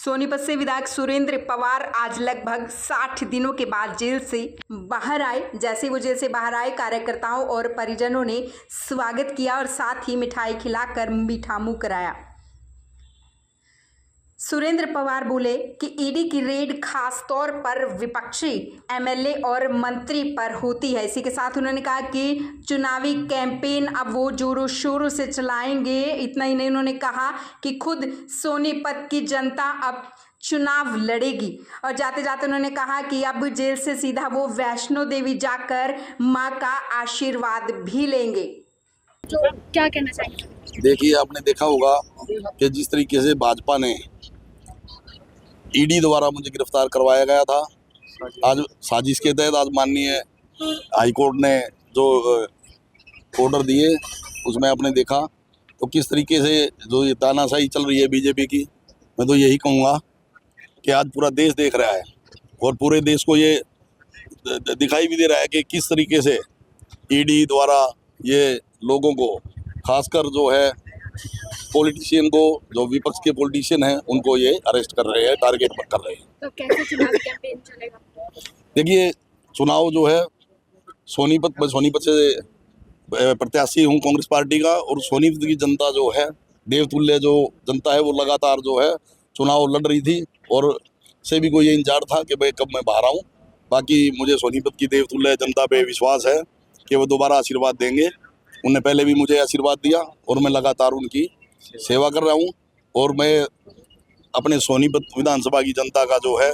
सोनीपत से विधायक सुरेंद्र पवार आज लगभग 60 दिनों के बाद जेल से बाहर आए। जैसे वो जेल से बाहर आए, कार्यकर्ताओं और परिजनों ने स्वागत किया और साथ ही मिठाई खिलाकर मीठा मुंह कराया। सुरेंद्र पवार बोले कि ईडी की रेड खास तौर पर विपक्षी एमएलए और मंत्री पर होती है। इसी के साथ उन्होंने कहा कि चुनावी कैंपेन अब वो जोरों शोरों से चलाएंगे। इतना ही नहीं, उन्होंने कहा कि खुद सोनीपत की जनता अब चुनाव लड़ेगी। और जाते जाते उन्होंने कहा कि अब जेल से सीधा वो वैष्णो देवी जाकर मां का आशीर्वाद भी लेंगे। तो क्या कहना चाहेंगे? देखिए, आपने देखा होगा कि जिस तरीके से भाजपा ने ईडी द्वारा मुझे गिरफ्तार करवाया गया था, आज साजिश के तहत आज माननीय हाईकोर्ट ने जो ऑर्डर दिए उसमें आपने देखा तो किस तरीके से जो ये तानाशाही चल रही है बीजेपी की। मैं तो यही कहूँगा कि आज पूरा देश देख रहा है और पूरे देश को ये दिखाई भी दे रहा है कि किस तरीके से ईडी द्वारा ये लोगों को, खासकर जो है पॉलिटिशियन को, जो विपक्ष के पॉलिटिशियन हैं, उनको ये अरेस्ट कर रहे हैं, टारगेट कर रहे हैं। तो कैसे चुनावी कैंपेन चलेगा? देखिए, चुनाव जो है सोनीपत से प्रत्याशी हूँ कांग्रेस पार्टी का, और सोनीपत की जनता जो है, देवतुल्य जो जनता है, वो लगातार जो है चुनाव लड़ रही थी और से भी कोई ये इंतजार था कि भाई कब मैं बाहर आऊँ। बाकी मुझे सोनीपत की देवतुल्य जनता पे विश्वास है कि वो दोबारा आशीर्वाद देंगे। उन्होंने पहले भी मुझे आशीर्वाद दिया और मैं लगातार उनकी सेवा कर रहा हूँ। और मैं अपने सोनीपत विधानसभा की जनता का जो है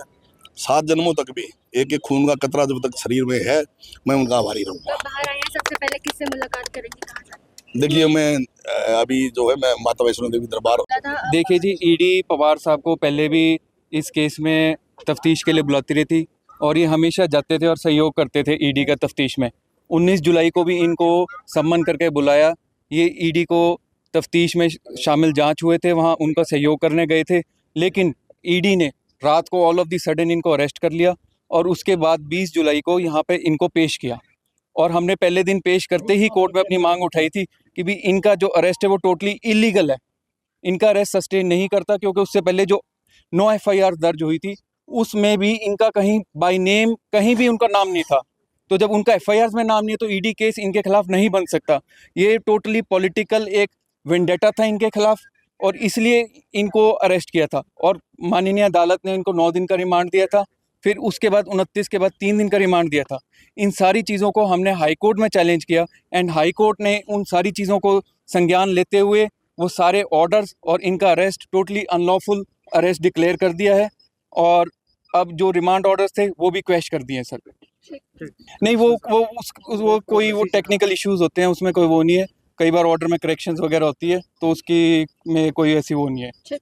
7 जन्मों तक भी एक एक खून का कतरा जब तक शरीर में है, मैं उनका आभारी रहूँगा। तो बाहर आए हैं, सबसे पहले किससे मुलाकात करेंगे, कहाँ जाएंगे? देखिए, मैं अभी जो है मैं माता वैष्णो देवी दरबार। देखिए जी, ईडी पवार साहब को पहले भी इस केस में तफ्तीश के लिए बुलाती रहती और ये हमेशा जाते थे और सहयोग करते थे ईडी का तफ्तीश में। 19 जुलाई को भी इनको सम्मन करके बुलाया। ये ईडी को तफ्तीश में शामिल जांच हुए थे, वहाँ उनका सहयोग करने गए थे, लेकिन ईडी ने रात को ऑल ऑफ दी सडन इनको अरेस्ट कर लिया और उसके बाद 20 जुलाई को यहाँ पे इनको पेश किया। और हमने पहले दिन पेश करते ही कोर्ट में अपनी मांग उठाई थी कि भी इनका जो अरेस्ट है वो टोटली इलीगल है, इनका अरेस्ट सस्टेन नहीं करता, क्योंकि उससे पहले जो 9 FIR दर्ज हुई थी उसमें भी इनका कहीं बाय नेम कहीं भी उनका नाम नहीं था। तो जब उनका FIR में नाम नहीं है तो ईडी केस इनके खिलाफ नहीं बन सकता। ये टोटली पॉलिटिकल एक वेंडेटा था इनके खिलाफ और इसलिए इनको अरेस्ट किया था। और माननीय अदालत ने इनको 9 दिन का रिमांड दिया था, फिर उसके बाद 29 के बाद 3 दिन का रिमांड दिया था। इन सारी चीज़ों को हमने हाई कोर्ट में चैलेंज किया एंड हाई कोर्ट ने उन सारी चीज़ों को संज्ञान लेते हुए वो सारे ऑर्डर्स और इनका arrest totally unlawful arrest declare कर दिया है। और अब जो रिमांड ऑर्डर्स थे वो भी क्वैश कर दिए हैं सर। नहीं, वो कोई वो टेक्निकल इश्यूज होते हैं, उसमें कोई वो नहीं है। कई बार ऑर्डर में करेक्शंस वगैरह होती है तो उसकी में कोई ऐसी वो नहीं है।